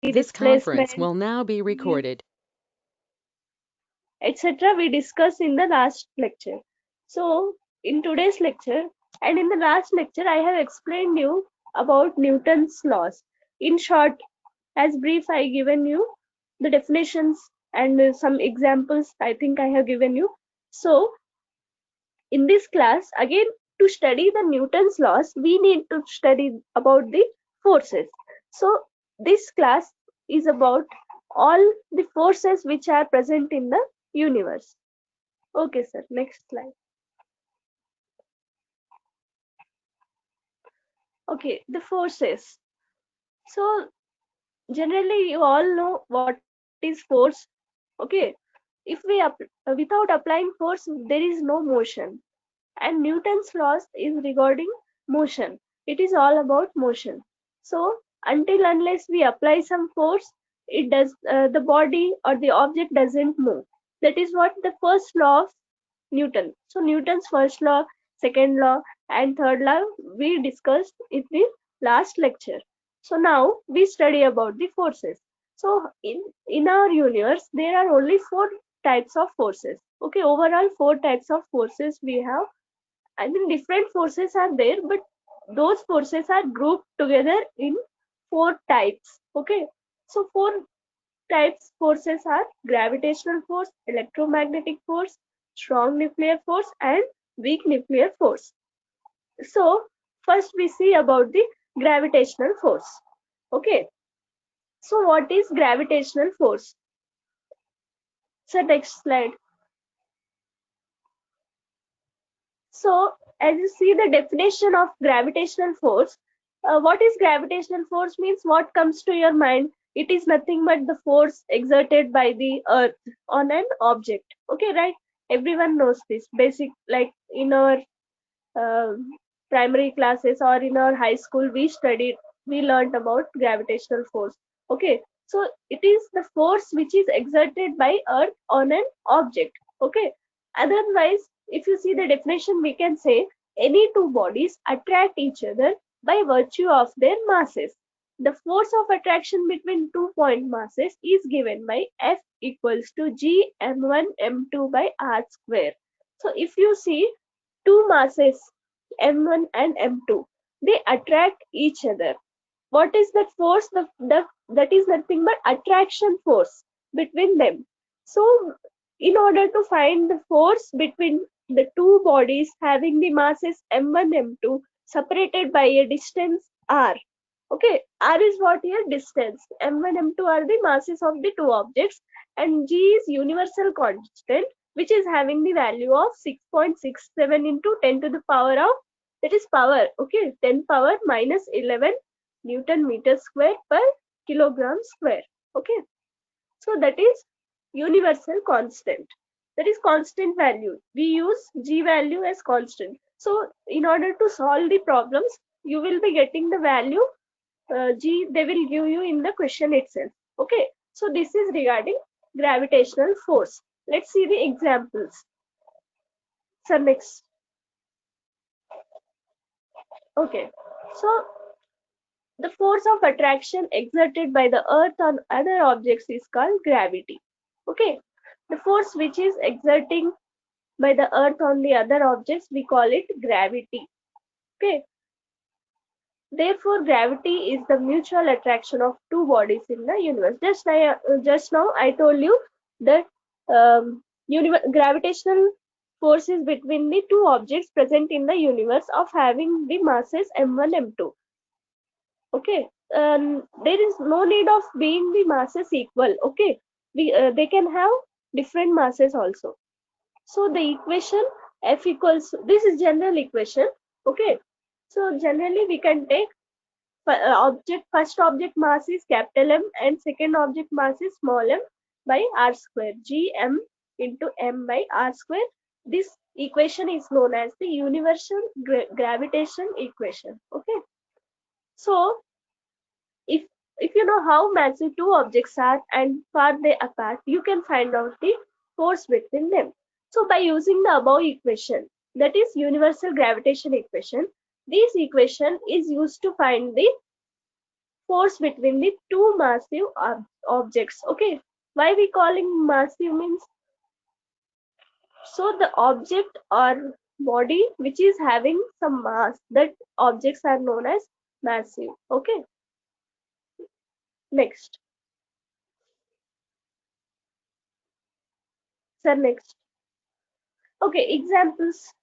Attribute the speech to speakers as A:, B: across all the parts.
A: This conference
B: displacement,
A: will now be recorded.
B: etc. we discussed in the last lecture. So in today's lecture and in the last lecture, I have explained you about Newton's laws. In short, as brief, I given you the definitions and some examples I think I have given you. So in this class, again, to study the Newton's laws, we need to study about the forces. So this class is about all the forces which are present in the universe. Okay, sir. Next slide. Okay, the forces. So generally, you all know what is force. Okay, if we without applying force, there is no motion. And Newton's laws is regarding motion. It is all about motion. So until unless we apply some force, it does the body or the object doesn't move. That is what the first law of Newton. So Newton's first law, second law, and third law we discussed in the last lecture. So now we study about the forces. So in our universe there are only four types of forces. Okay, overall four types of forces we have. I mean, different forces are there, but those forces are grouped together in four types. Okay, so four types forces are gravitational force, electromagnetic force, strong nuclear force, and weak nuclear force. So first we see about the gravitational force. Okay, so what is gravitational force? So next slide. So, as you see the definition of gravitational force, what is gravitational force means what comes to your mind? It is nothing but the force exerted by the earth on an object. Okay, right? Everyone knows this. Basic, like in our uh, primary classes or in our high school, we learned about gravitational force. Okay, so it is the force which is exerted by earth on an object. Okay, otherwise if you see the definition, we can say any two bodies attract each other by virtue of their masses. The force of attraction between two point masses is given by F equals to G m1 m2 by r square. So if you see two masses m1 and m2, they attract each other. What is that force? That is nothing but attraction force between them. So in order to find the force between the two bodies having the masses m1 m2 separated by a distance r. Okay, r is what here? Distance. M1 m2 are the masses of the two objects, and g is universal constant, which is having the value of 6.67 into 10 to the power of, that is power, okay, 10 power minus 11 Newton meter square per kilogram square. Okay, so that is universal constant. That is constant value. We use G value as constant. So in order to solve the problems, you will be getting the value G, they will give you in the question itself. Okay, so this is regarding gravitational force. Let's see the examples. So next. Okay, so the force of attraction exerted by the earth on other objects is called gravity. Okay, the force which is exerting by the earth on the other objects, we call it gravity. Okay, therefore gravity is the mutual attraction of two bodies in the universe. Just now I told you that gravitational force is between the two objects present in the universe of having the masses m1 m2. Okay, there is no need of being the masses equal. Okay, they can have different masses also. So the equation F equals, this is general equation. Okay, so generally we can take first object mass is capital M and second object mass is small m by r square. G m into m by r square. This equation is known as the universal gravitation equation. Okay, so if if you know how massive two objects are and far they apart, you can find out the force between them. So by using the above equation, that is universal gravitation equation, this equation is used to find the force between the two massive objects. Okay, why we calling massive means, so the object or body which is having some mass, that objects are known as massive. Okay, next, sir, next. Okay, examples.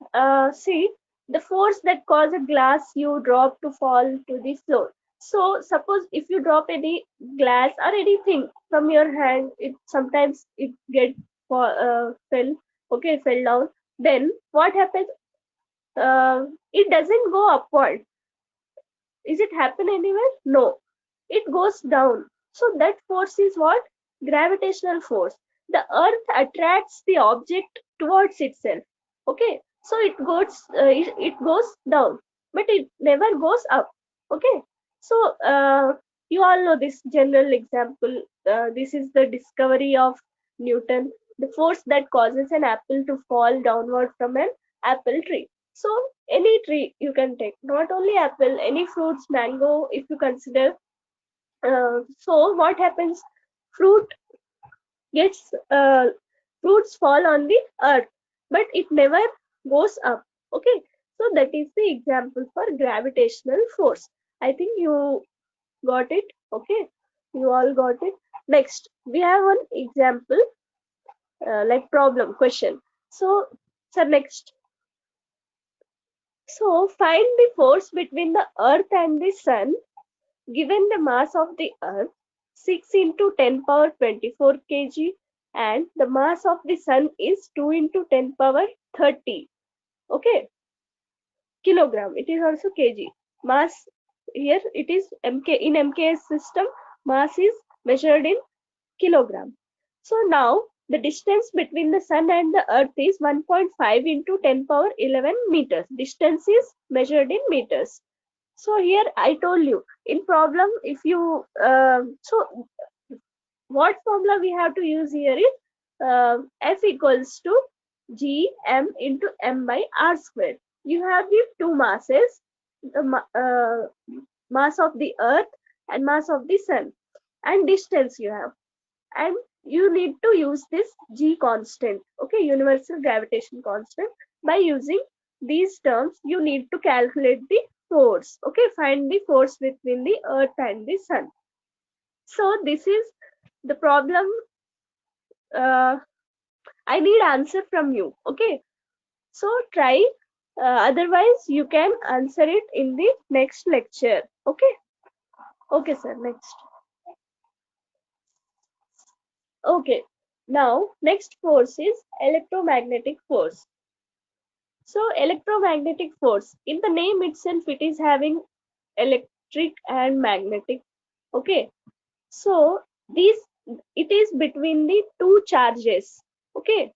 B: See, the force that cause a glass you drop to fall to the floor. So suppose if you drop any glass or anything from your hand, it sometimes it get fell. Okay, fell down. Then what happens? It doesn't go upward. Is it happen anywhere? No, it goes down. So that force is what? Gravitational force. The earth attracts the object towards itself. Okay, so it goes down, but it never goes up. Okay, so you all know this general example. This is the discovery of Newton, the force that causes an apple to fall downward from an apple tree. So any tree you can take, not only apple, any fruits, mango, if you consider. So what happens? Fruit gets fruits fall on the earth, but it never goes up. Okay, so that is the example for gravitational force. I think you got it. Okay, you all got it. Next, we have one example, like problem question. So next. So find the force between the earth and the sun given the mass of the earth 6 into 10 power 24 kg and the mass of the sun is 2 into 10 power 30. Okay, kilogram. It is also kg. Mass here it is mk. In mks system, mass is measured in kilogram. So now the distance between the sun and the earth is 1.5 into 10 power 11 meters. Distance is measured in meters. So here I told you in problem, if you so what formula we have to use here is F equals to G M into M by R square. You have the two masses, the mass of the earth and mass of the sun, and distance you have, and you need to use this G constant. Okay, universal gravitation constant. By using these terms you need to calculate the force. Okay, find the force between the earth and the sun. So this is the problem. I need answer from you. Okay, so try, otherwise you can answer it in the next lecture. Okay, okay sir, next. Okay, now next force is electromagnetic force. So electromagnetic force, in the name itself it is having electric and magnetic. Okay, so these, it is between the two charges. Okay,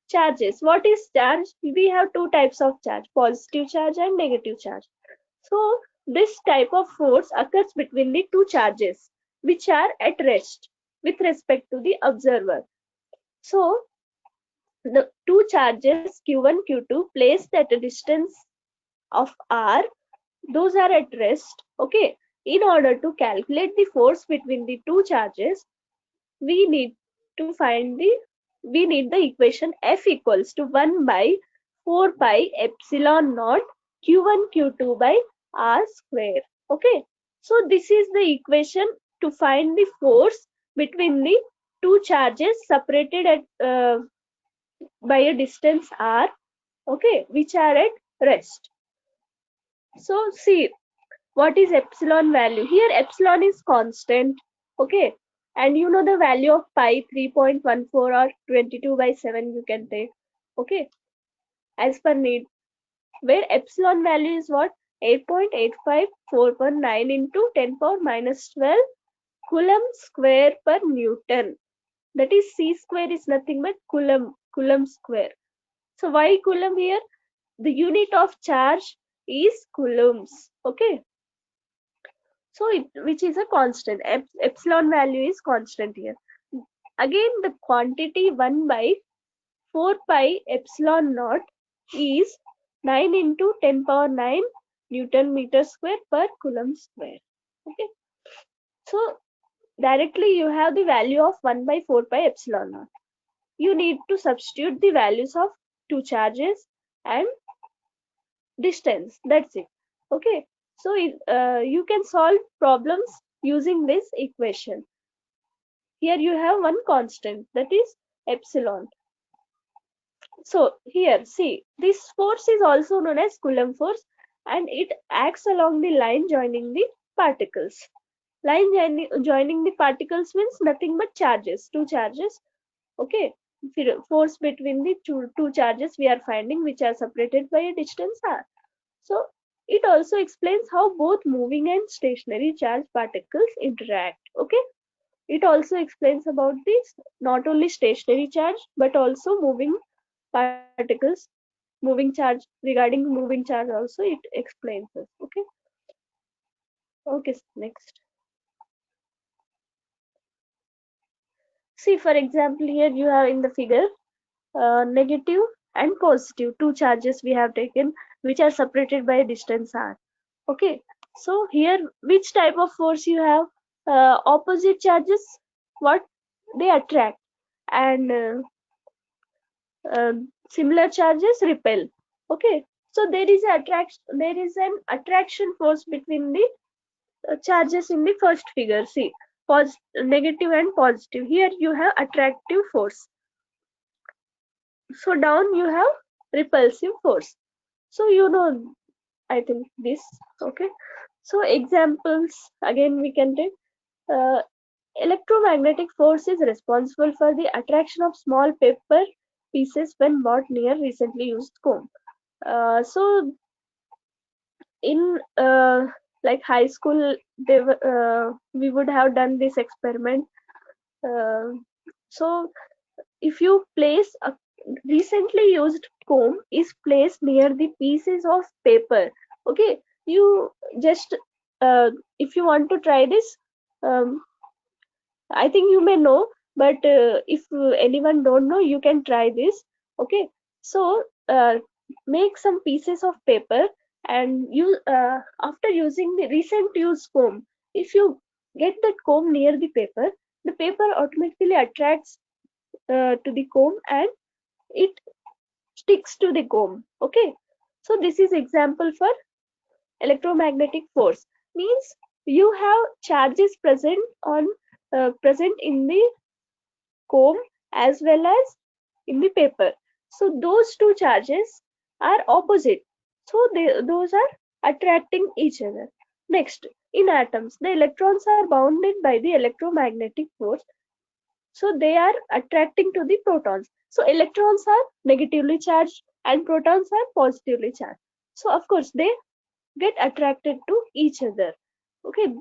B: charges. What is charge? We have two types of charge, positive charge and negative charge. So this type of force occurs between the two charges which are at rest with respect to the observer. So the two charges Q1, Q2 placed at a distance of r, those are at rest. Okay, in order to calculate the force between the two charges, we need to find the, we need the equation F equals to 1 by 4 pi epsilon naught Q1 Q2 by R square. Okay, so this is the equation to find the force between the two charges separated at by a distance r. Okay, which are at rest. So see, what is epsilon value? Here epsilon is constant. Okay, and you know the value of pi 3.14 or 22 by 7 you can take. Okay, as per need, where epsilon value is what? 8.85419 into 10 power minus 12 coulomb square per Newton. That is c square is nothing but coulomb square. So why coulomb here? The unit of charge is coulombs. Okay, so it, which is a constant. Epsilon value is constant here. Again the quantity 1 by 4 pi epsilon naught is 9 into 10 power 9 Newton meter square per coulomb square. Okay, So directly you have the value of 1 by 4 pi epsilon naught. You need to substitute the values of two charges and distance. That's it. Okay. So you can solve problems using this equation. Here you have one constant, that is epsilon. So here, see, this force is also known as Coulomb force, and it acts along the line joining the particles. Line joining the particles means nothing but charges, two charges. Okay, force between the two charges we are finding, which are separated by a distance r. So it also explains how both moving and stationary charge particles interact. Okay, it also explains about this not only stationary charge but also moving particles, moving charge. Regarding moving charge also it explains us. Okay. Okay, next. See, for example, here you have in the figure negative and positive two charges we have taken, which are separated by a distance r. Okay, so here which type of force you have? Opposite charges, what they attract, and similar charges repel. Okay, so there is an attraction force between the charges in the first figure. See, negative and positive. Here you have attractive force. So down you have repulsive force. So you know, I think this. Okay. So examples again we can take. Uh, Electromagnetic force is responsible for the attraction of small paper pieces when brought near recently used comb. So in like high school, we would have done this experiment. Uh, so if you place a recently used comb is placed near the pieces of paper, okay, you just if you want to try this, um, I think you may know, but if anyone don't know, you can try this. Okay, so make some pieces of paper and you after using the recent use comb, if you get that comb near the paper automatically attracts to the comb and it sticks to the comb. Okay, so this is example for electromagnetic force. Means you have charges present in the comb as well as in the paper. So those two charges are opposite. So those are attracting each other. Next, in atoms, the electrons are bounded by the electromagnetic force. So they are attracting to the protons. So electrons are negatively charged and protons are positively charged. So of course they get attracted to each other. Okay.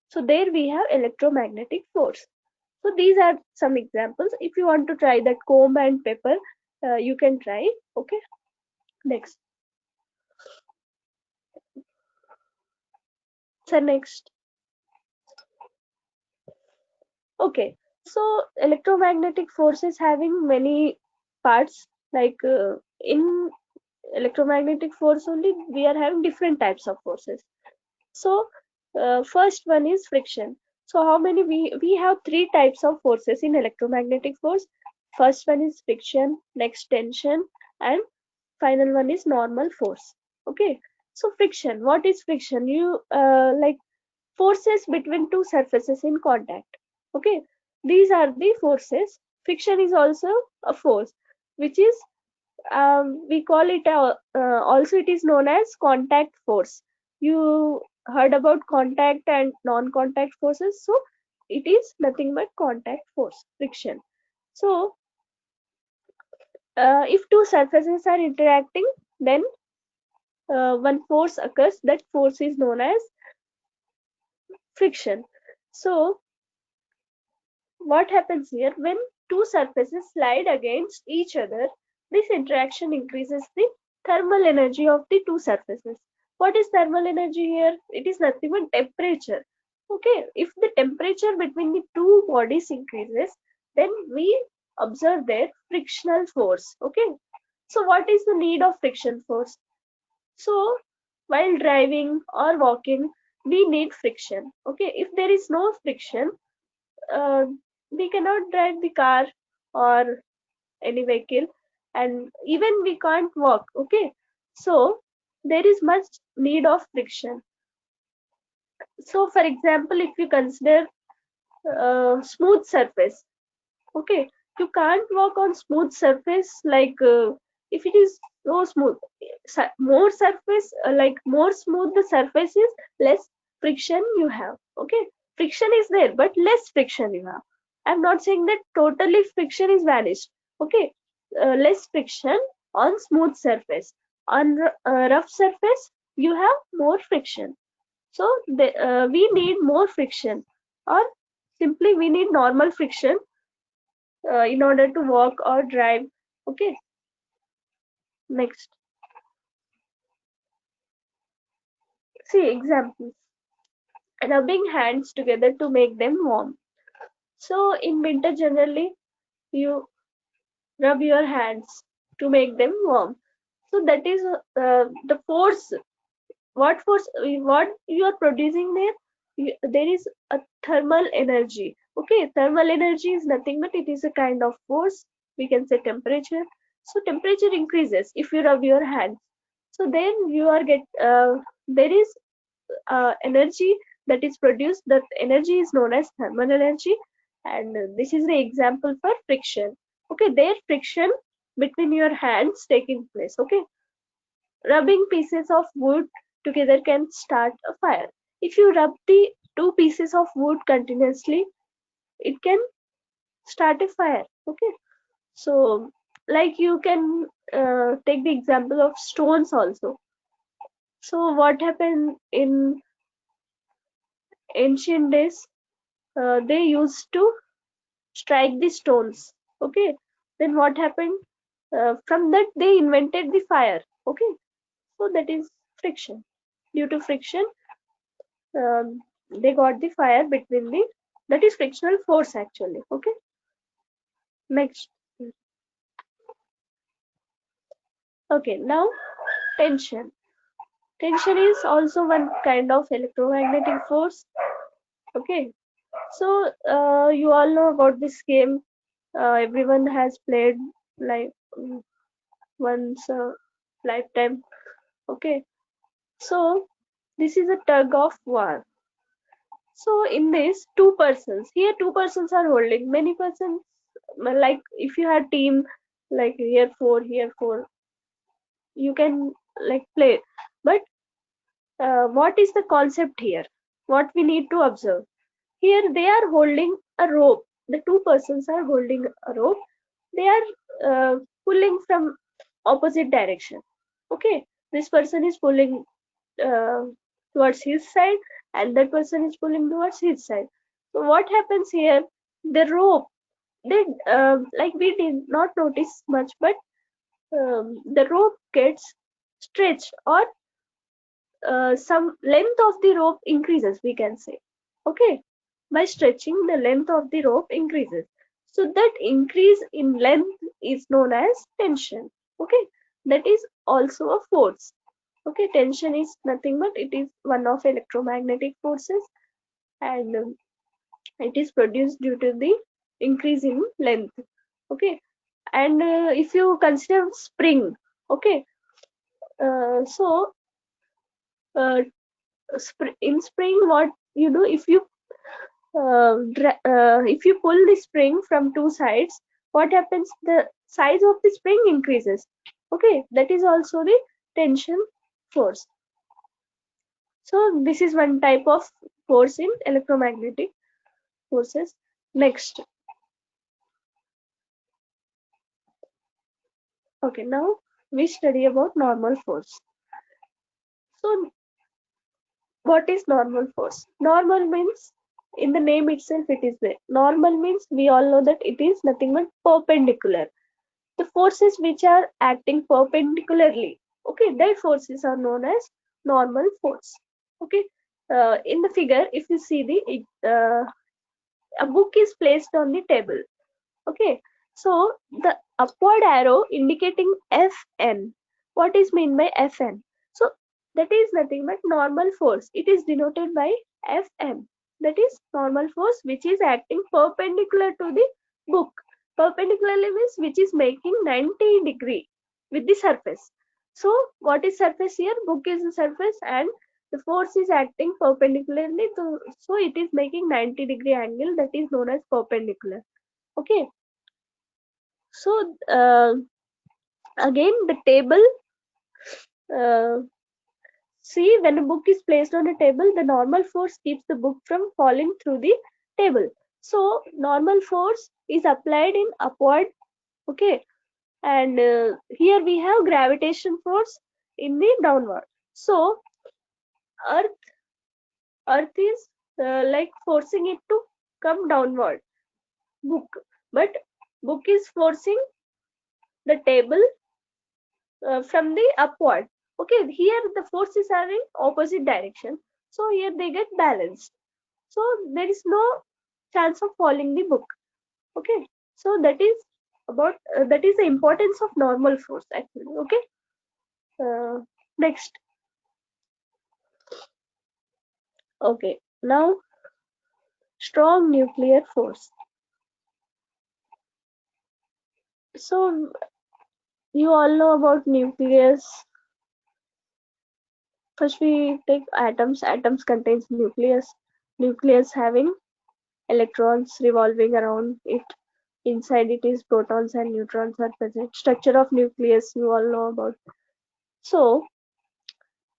B: So there we have electromagnetic force. So these are some examples. If you want to try that comb and paper, you can try it. Okay. Next. So next. Okay. So electromagnetic forces having many parts. Like in electromagnetic force only, we are having different types of forces. So first one is friction. So how many we have three types of forces in electromagnetic force. First one is friction, next tension, and final one is normal force. Okay. So friction. What is friction? You like forces between two surfaces in contact. Okay. These are the forces. Friction is also a force, which is we call it also it is known as contact force. You heard about contact and non-contact forces, so it is nothing but contact force, friction. So if two surfaces are interacting, then one force occurs. That force is known as friction. So what happens here when two surfaces slide against each other? This interaction increases the thermal energy of the two surfaces. What is thermal energy here? It is nothing but temperature. Okay, if the temperature between the two bodies increases, then we observe their frictional force. Okay, so what is the need of friction force? So while driving or walking, we need friction. Okay, if there is no friction, uh, we cannot drive the car or any vehicle, and even we can't walk. Okay, so there is much need of friction. So for example, if you consider smooth surface, okay, you can't walk on smooth surface, like if it is so smooth, more surface, like more smooth the surface is, less friction you have. Okay, friction is there but less friction you have. I'm not saying that totally friction is vanished. Okay, less friction on smooth surface. On rough surface you have more friction. So we need more friction, or simply we need normal friction in order to walk or drive. Okay, next, see examples. Rubbing hands together to make them warm. So in winter generally you rub your hands to make them warm. So that is the force. What force, what you are producing there? There is a thermal energy. Okay, thermal energy is nothing but it is a kind of force. We can say temperature. So temperature increases if you rub your hands. So then you are there is energy that is produced. That energy is known as thermal energy, and this is the example for friction. Okay, there friction between your hands taking place. Okay, rubbing pieces of wood together can start a fire. If you rub the two pieces of wood continuously, it can start a fire. Okay, so like you can take the example of stones also. So what happened in ancient days? They used to strike the stones. Okay, then what happened? From that they invented the fire. Okay, so that is friction. Due to friction, they got the fire between the, that is frictional force actually. Okay, next. Okay, now tension. Tension is also one kind of electromagnetic force. Okay, so you all know about this game. Everyone has played, like once a lifetime. Okay, so this is a tug of war. So in this, two persons, here two persons are holding, many persons, like if you have team, like here four, you can like play. But what is the concept here? What we need to observe? Here they are holding a rope. The two persons are holding a rope. They are pulling from opposite direction. Okay, this person is pulling uh, towards his side, and that person is pulling towards his side. So what happens here? The rope, they like we did not notice much, but the rope gets stretched, or some length of the rope increases, we can say. Okay, by stretching, the length of the rope increases. So that increase in length is known as tension. Okay, that is also a force. Okay, tension is nothing but it is one of electromagnetic forces, and it is produced due to the increase in length. Okay, and if you consider spring, okay, so uh, in spring, what you do, if you pull the spring from two sides, what happens? The size of the spring increases. Okay, that is also the tension force. So this is one type of force in electromagnetic forces. Next, okay, now we study about normal force. So what is normal force? Normal means, in the name itself it is there. Normal means we all know that it is nothing but perpendicular. The forces which are acting perpendicularly, okay, that forces are known as normal force. Okay, in the figure, if you see the a book is placed on the table. Okay, so the upward arrow indicating Fn. What is meant by Fn? So that is nothing but normal force. It is denoted by Fm. That is normal force which is acting perpendicular to the book. Perpendicularly means which is making 90 degree with the surface. So what is surface here? Book is the surface and the force is acting perpendicularly to, so it is making 90-degree angle, that is known as perpendicular. Okay. So again the table, uh, see, when a book is placed on a table, the normal force keeps the book from falling through the table. So normal force is applied in upward. Okay. And here we have gravitation force in the downward. So earth earth is like forcing it to come downward, book, but book is forcing the table from the upward. Okay, here the forces are in opposite direction, so here they get balanced, so there is no chance of falling the book. Okay, so that is about that is the importance of normal force actually. Okay. Next. Okay, now strong nuclear force. So you all know about nucleus. First we take atoms. Atoms contains nucleus. Nucleus having electrons revolving around it. Inside it is protons and neutrons are present. Structure of nucleus you all know about. So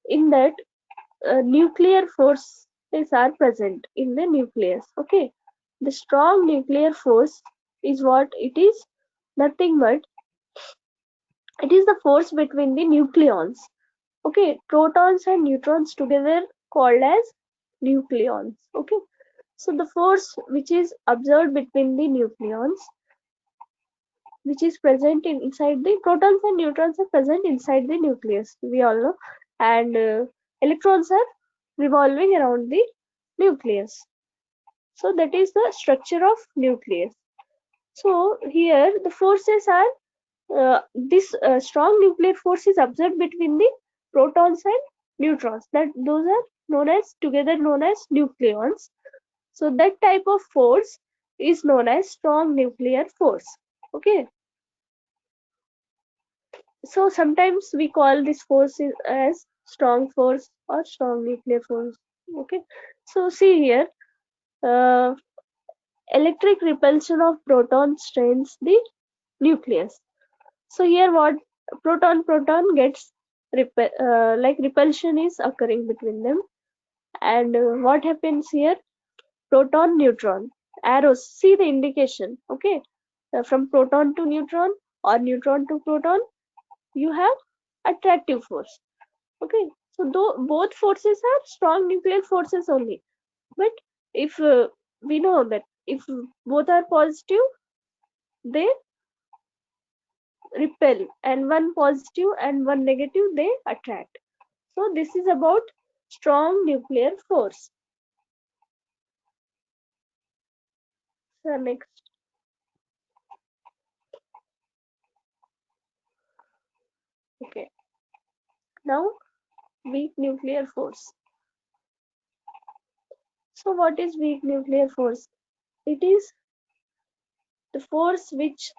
B: in that nuclear forces are present in the nucleus. Okay, the strong nuclear force is what it is, nothing but it is the force between the nucleons. Okay, protons and neutrons together called as nucleons. Okay, so the force which is observed between the nucleons, which is present inside the protons and neutrons are present inside the nucleus, we all know, and electrons are revolving around the nucleus. So that is the structure of nucleus. So here the forces are this strong nuclear force is observed between the protons and neutrons. That those are known as together known as nucleons. So that type of force is known as strong nuclear force. Okay. So sometimes we call this force as strong force or strong nuclear force. Okay. So see here, uh, electric repulsion of proton strains the nucleus. So here what proton gets like repulsion is occurring between them, and what happens here? Proton neutron arrows. See the indication. Okay, from proton to neutron or neutron to proton, you have attractive force. Okay, so though both forces are strong nuclear forces only, but if we know that if both are positive, they repel, and one positive and one negative they attract. So this is about strong nuclear force. So next. Okay, now weak nuclear force. So what is weak nuclear force? It is the force which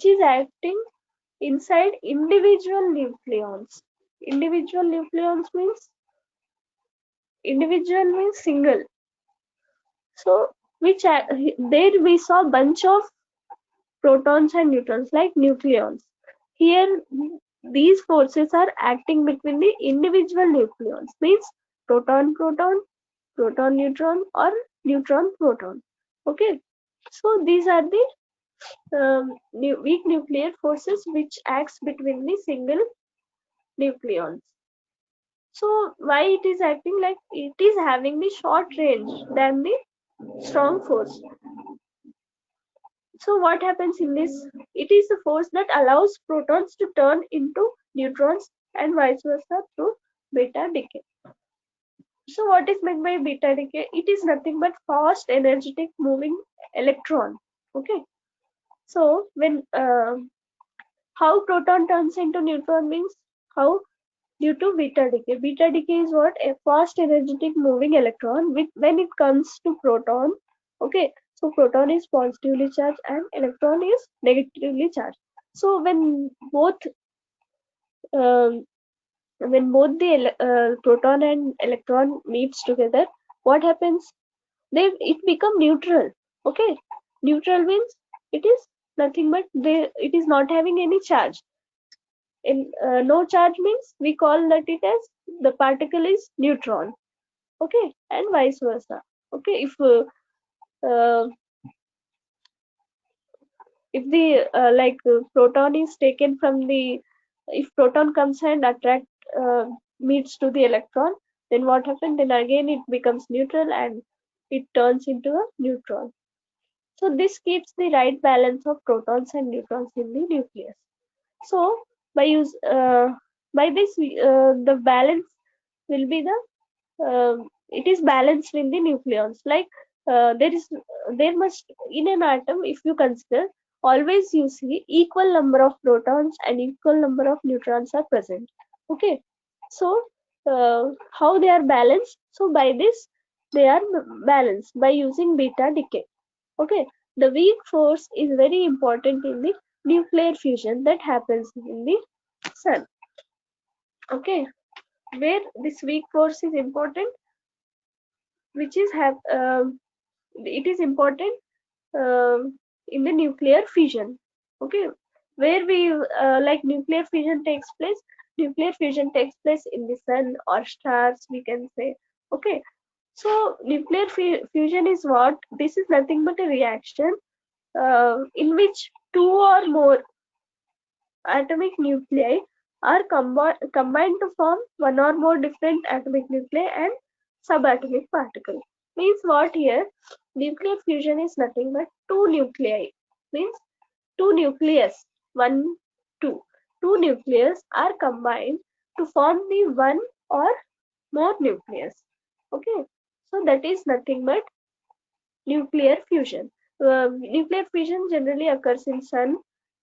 B: is acting inside individual nucleons. Individual nucleons means individual means single. So there we saw bunch of protons and neutrons like nucleons. Here these forces are acting between the individual nucleons, means proton proton, proton neutron, or neutron proton. Okay, so these are the weak nuclear forces which acts between the single nucleons. So why it is acting like it is having the short range than the strong force. So what happens in this? It is the force that allows protons to turn into neutrons and vice versa through beta decay. So what is meant by beta decay? It is nothing but fast, energetic, moving electron. Okay. So when how proton turns into neutron means How? Due to beta decay. Beta decay is what? A fast energetic moving electron with when it comes to proton. Okay, so proton is positively charged and electron is negatively charged. So um, when both the proton and electron meets together, what happens? They it become neutral. Okay, neutral means it is nothing but it is not having any charge. In no charge means we call that it as the particle is neutron. Okay, and vice versa. Okay, uh, if the proton is taken from the if proton comes and attract meets to the electron, then what happens? Then again it becomes neutral and it turns into a neutron. So this keeps the right balance of protons and neutrons in the nucleus. So by use by this the balance will be the it is balanced in the nucleons. Like there must in an atom, if you consider, always you see equal number of protons and equal number of neutrons are present. Okay, so how they are balanced? So by this they are balanced by using beta decay. Okay, the weak force is very important in the nuclear fusion that happens in the sun. Okay, where this weak force is important, which is have it is important in the nuclear fission. Okay, where we nuclear fusion takes place. Nuclear fusion takes place in the sun or stars, we can say. Okay, so nuclear fusion is what? This is nothing but a reaction in which two or more atomic nuclei are combined to form one or more different atomic nuclei and subatomic particles. Means what here? Nuclear fusion is nothing but two nuclei. Means two nucleus, one, two. Two nucleus are combined to form the one or more nucleus. Okay, so that is nothing but nuclear fusion. Nuclear fusion generally occurs in sun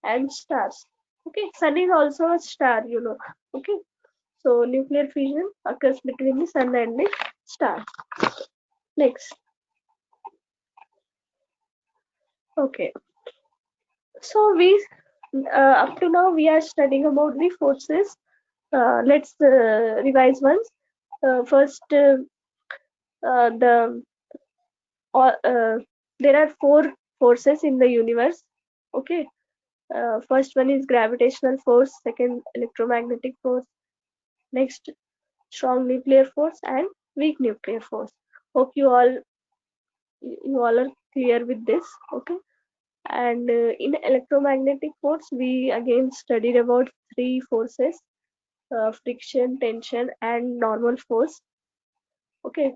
B: and stars. Okay, sun is also a star, you know. Okay, so nuclear fusion occurs between the sun and the star. Next, okay. So we up to now we are studying about the forces. Let's revise once. First, the uh, uh, there are four forces in the universe. Okay, first one is gravitational force, second electromagnetic force, next strong nuclear force, and weak nuclear force. Hope you all are clear with this. Okay, and in electromagnetic force we again studied about three forces: friction, tension, and normal force. Okay,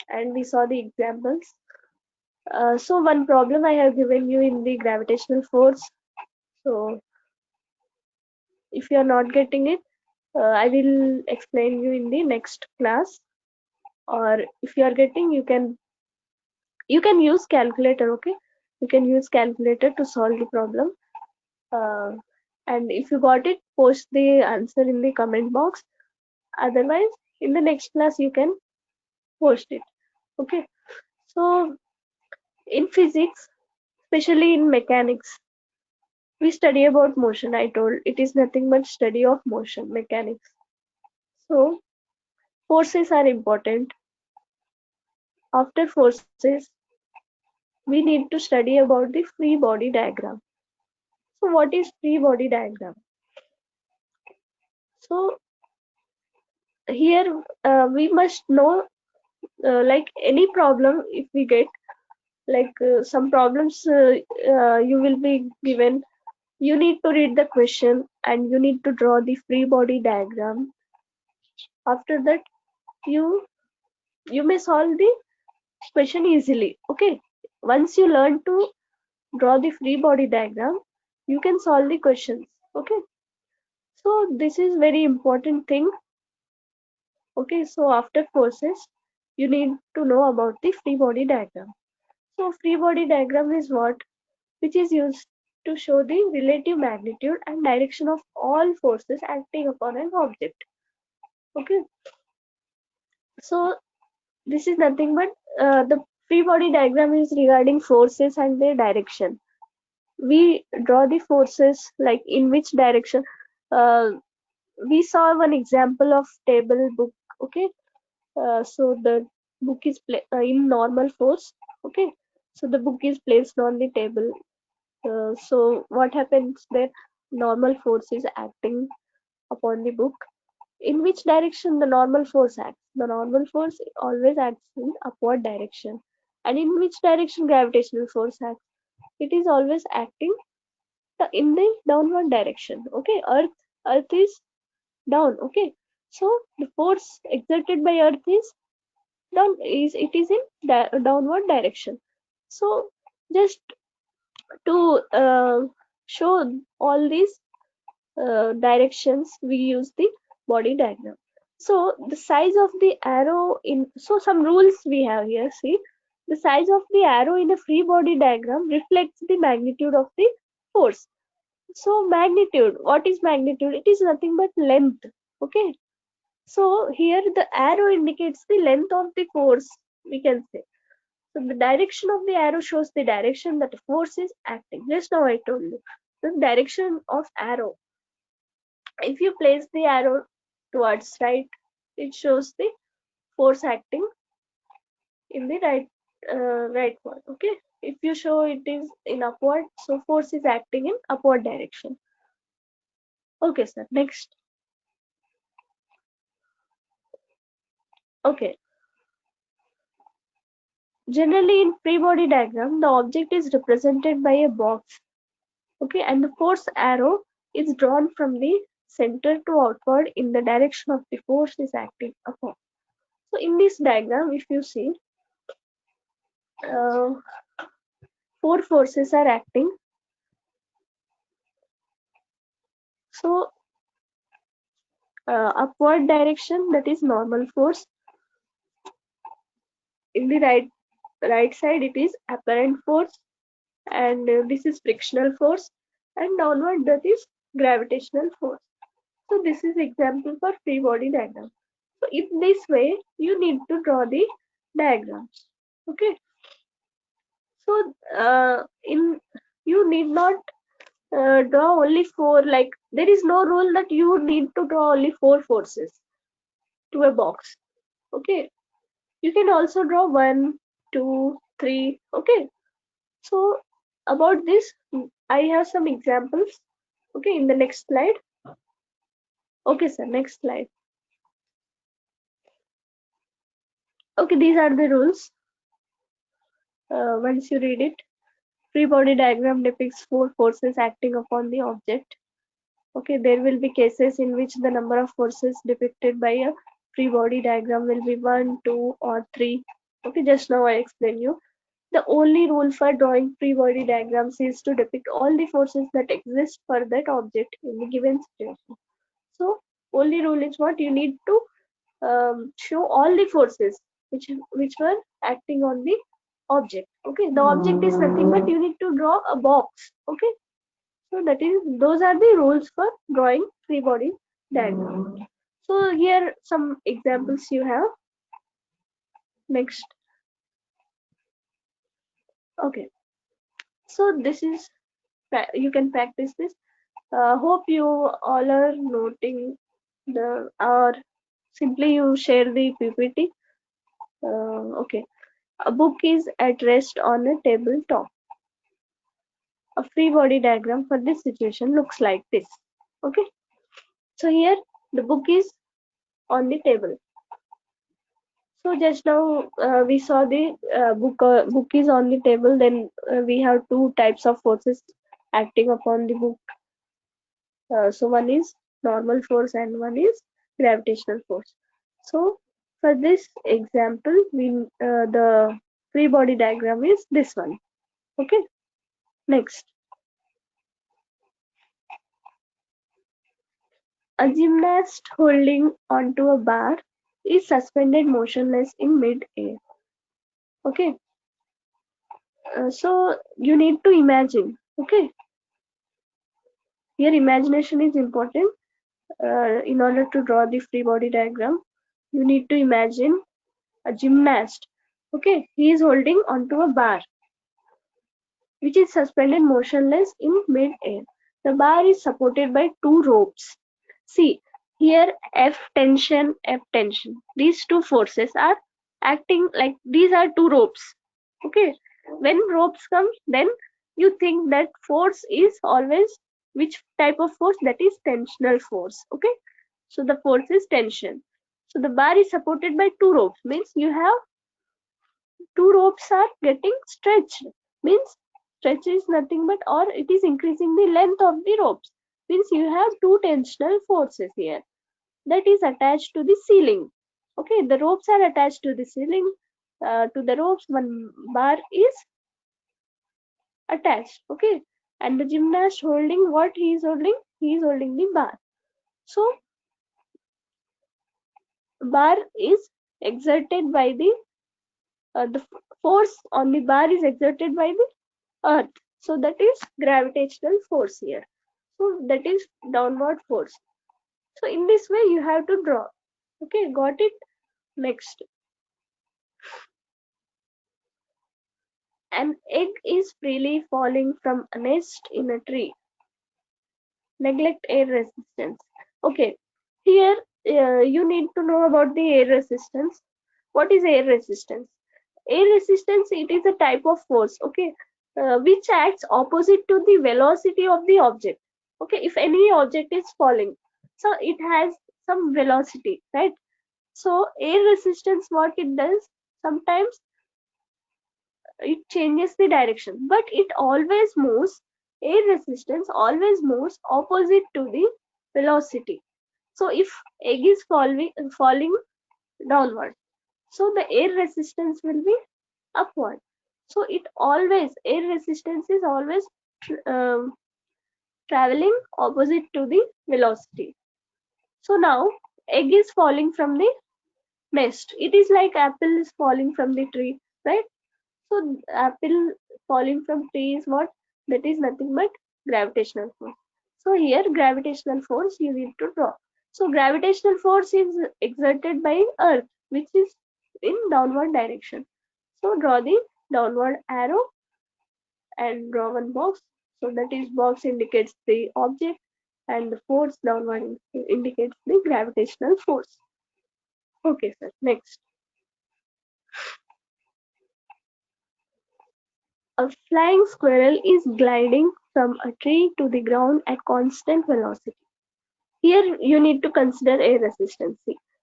B: and we saw the examples. So one problem I have given you in the gravitational force. So if you are not getting it, I will explain you in the next class. Or if you are getting, you can use calculator. Okay, you can use calculator to solve the problem. Uh, and if you got it, post the answer in the comment box. Otherwise, in the next class you can post it. Okay. So in physics, especially in mechanics, we study about motion. I told it is nothing but study of motion mechanics. So forces are important. After forces, we need to study about the free body diagram. So what is free body diagram? So here we must know like any problem if we get some problems you will be given, you need to read the question and you need to draw the free body diagram. After that you may solve the question easily. Okay, once you learn to draw the free body diagram, you can solve the questions. Okay, so this is very important thing. Okay, so after forces you need to know about the free body diagram. So free body diagram is what? Which is used to show the relative magnitude and direction of all forces acting upon an object. Okay, so this is nothing but the free body diagram is regarding forces and their direction. We draw the forces like in which direction. Uh, we saw one example of table book. Okay, so the book is in normal force. Okay, so the book is placed on the table. So what happens there? Normal force is acting upon the book. In which direction the normal force acts? The normal force always acts in upward direction. And in which direction gravitational force acts? It is always acting in the downward direction. Okay, Earth is down. Okay, so the force exerted by Earth is it is in downward direction. So just to show all these directions, we use the body diagram. So the size of the arrow so some rules we have here. See, the size of the arrow in a free body diagram reflects the magnitude of the force. So magnitude, what is magnitude? It is nothing but length. Okay, so here the arrow indicates the length of the force, we can say. So the direction of the arrow shows the direction that the force is acting. Just now I told you the direction of arrow. If you place the arrow towards right, it shows the force acting in the right one. Okay. If you show it is in upward, so force is acting in upward direction. Okay, sir. Next. Okay. Generally, in free body diagram, the object is represented by a box. Okay, and the force arrow is drawn from the center to outward in the direction of the force is acting upon. So in this diagram, if you see, uh, four forces are acting. So upward direction, that is normal force. In the right side, it is apparent force, and this is frictional force, and downward, that is gravitational force. So this is example for free body diagram. So in this way, you need to draw the diagrams. Okay. So in you need not draw only four. Like there is no rule that you need to draw only four forces to a box. Okay. You can also draw 1, 2, 3. Okay. So about this, I have some examples. Okay, in the next slide. Okay, sir. Next slide. Okay, these are the rules. Once you read it, free body diagram depicts four forces acting upon the object. Okay, there will be cases in which the number of forces depicted by a free body diagram will be 1, 2, or 3. Okay, just now I explained you. The only rule for drawing free body diagrams is to depict all the forces that exist for that object in the given situation. So, only rule is what you need to show all the forces which were acting on the object. Okay, the object is nothing but you need to draw a box. Okay, so those are the rules for drawing free body diagram. So here some examples you have. Next. Okay, so this is you can practice this. Hope you all are noting the or simply you share the PPT. Okay, a book is at rest on a tabletop. A free body diagram for this situation looks like this. Okay, so here the book is on the table. So just now we saw the book is on the table. Then we have two types of forces acting upon the book. So one is normal force and one is gravitational force. So for this example, the free body diagram is this one. Okay. Next, a gymnast holding onto a bar is suspended motionless in mid-air. Okay. So you need to imagine. Okay. Here imagination is important. In order to draw the free body diagram, you need to imagine a gymnast. Okay, he is holding onto a bar which is suspended motionless in mid-air. The bar is supported by two ropes. See, here F tension, F tension. These two forces are acting like these are two ropes. Okay, when ropes come, then you think that force is always which type of force? That is tensional force. Okay, so the force is tension. So the bar is supported by two ropes, means you have two ropes are getting stretched, means stretch is nothing but, or it is increasing the length of the ropes, means you have two tensional forces here that is attached to the ceiling. Okay, the ropes are attached to the ceiling. To the ropes one bar is attached. Okay, and the gymnast holding what he is holding? He is holding the bar. So bar is exerted by the force on the bar is exerted by the earth. So that is gravitational force here. So that is downward force. So in this way you have to draw. Okay, got it? Next. An egg is freely falling from a nest in a tree. Neglect air resistance. Okay, here you need to know about the air resistance. What is air resistance? Air resistance, it is a type of force, okay, which acts opposite to the velocity of the object. Okay, if any object is falling, so it has some velocity, right? So air resistance, what it does, sometimes it changes the direction, but it always moves, air resistance always moves opposite to the velocity. So if egg is falling downward, so the air resistance will be upward. So it always, air resistance is always um, traveling opposite to the velocity. So now egg is falling from the nest. It is like apple is falling from the tree, right? So apple falling from tree is what? That is nothing but gravitational force. So here gravitational force you need to draw. So gravitational force is exerted by earth, which is in downward direction. So draw the downward arrow and draw one box. So that is box indicates the object and the force downward indicates the gravitational force. Okay, sir. Next. A flying squirrel is gliding from a tree to the ground at constant velocity. Here you need to consider air resistance.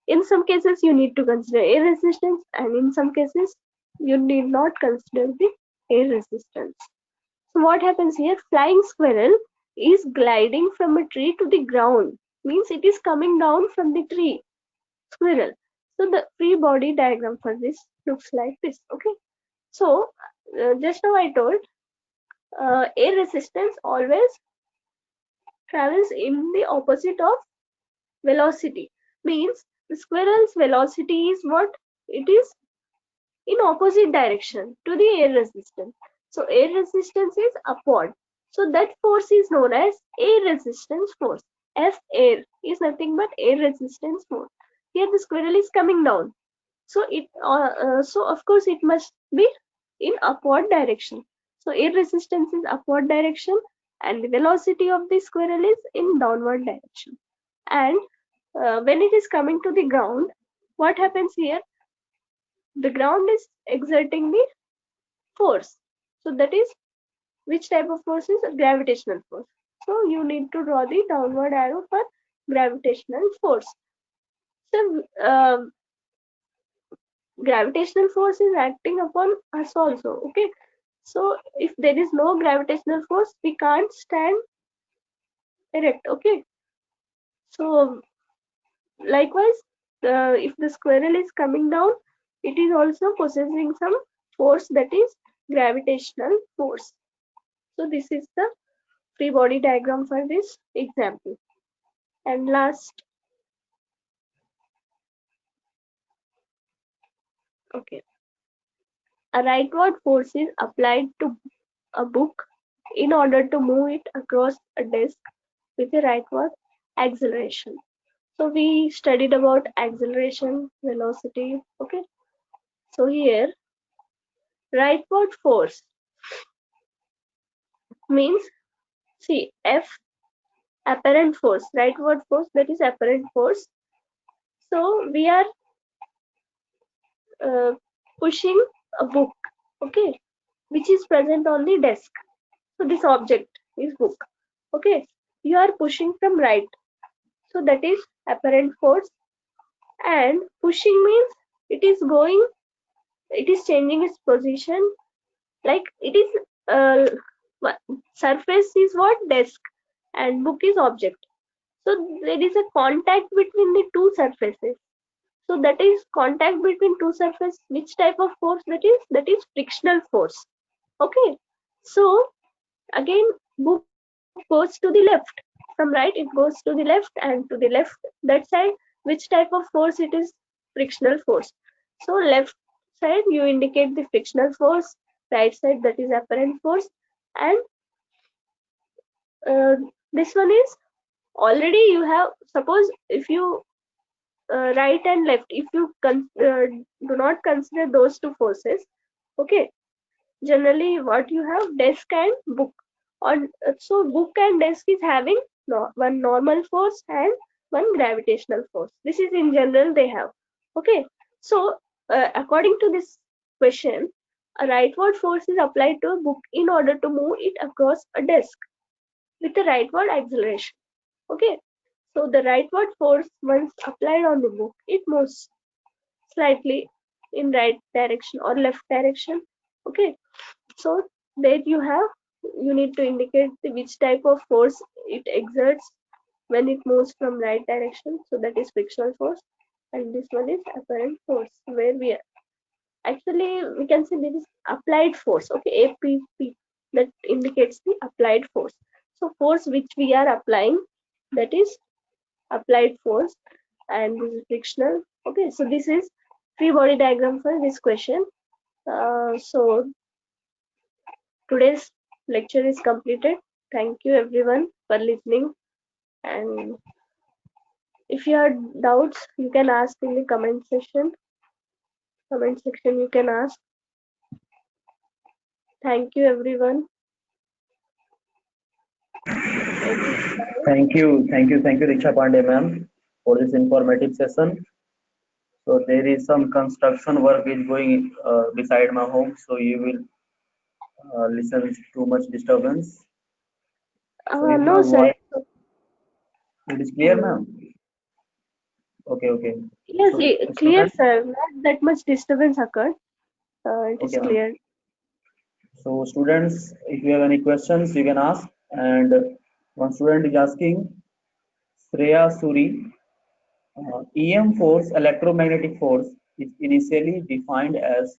B: In some cases you need to consider air resistance, and in some cases you need not consider the air resistance. So what happens here? Flying squirrel is gliding from a tree to the ground. Means it is coming down from the tree. Squirrel. So the free body diagram for this looks like this. Okay. So just now I told air resistance always travels in the opposite of velocity. Means the squirrel's velocity is what? It is in opposite direction to the air resistance. So air resistance is upward. So that force is known as air resistance force. F air is nothing but air resistance force. Here the squirrel is coming down. So of course it must be in upward direction. So air resistance is upward direction and the velocity of the squirrel is in downward direction. And when it is coming to the ground, what happens here? The ground is exerting the force. So that is which type of force is a gravitational force. So you need to draw the downward arrow for gravitational force. So gravitational force is acting upon us also. Okay. So if there is no gravitational force, we can't stand erect. Okay. So likewise, if the squirrel is coming down, it is also possessing some force, that is gravitational force. So this is the free body diagram for this example. And last, okay, a rightward force is applied to a book in order to move it across a desk with the rightward acceleration. So we studied about acceleration, velocity. Okay. So here, rightward force means, see, F, apparent force, rightward force, that is apparent force. So we are uh, pushing a book, okay, which is present on the desk. So this object is book, okay. You are pushing from right, so that is apparent force. And pushing means it is going, it is changing its position, like it is surface is what, desk, and book is object. So there is a contact between the two surfaces. So that is contact between two surfaces. Which type of force that is? That is frictional force. Okay. So again, book goes to the left. From right, it goes to the left, and to the left, that side, which type of force it is? Frictional force. So left side, you indicate the frictional force. Right side, that is apparent force. And this one is already you have, suppose if you right and left, if you do not consider those two forces, okay, generally what you have, desk and book. On so book and desk is having one normal force and one gravitational force. This is in general they have. Okay, so according to this question, a rightward force is applied to a book in order to move it across a desk with a rightward acceleration. Okay, so the rightward force, once applied on the book, it moves slightly in right direction or left direction. Okay, so there you have, you need to indicate which type of force it exerts when it moves from right direction. So that is frictional force, and this one is apparent force, where we are actually, we can say there is applied force. Okay, APP, that indicates the applied force. So force which we are applying, that is applied force, and this is frictional. Okay, so this is free body diagram for this question. So today's lecture is completed. Thank you everyone for listening, and if you have doubts, you can ask in the comment section. Comment section you can ask. Thank you everyone.
A: Thank you, Diksha Pandey ma'am, for this informative session. So there is some construction work is going beside my home, so you will listen too much disturbance. So if my
B: No sir.
A: voice, it is clear,
B: Hmm.
A: ma'am. Okay.
B: Yes,
A: So
B: clear
A: students,
B: sir. Not that much disturbance occurred. It is
A: okay, ma'am.
B: clear.
A: So students, if you have any questions, you can ask. And one student is asking, Shreya Suri, EM force, electromagnetic force, is initially defined as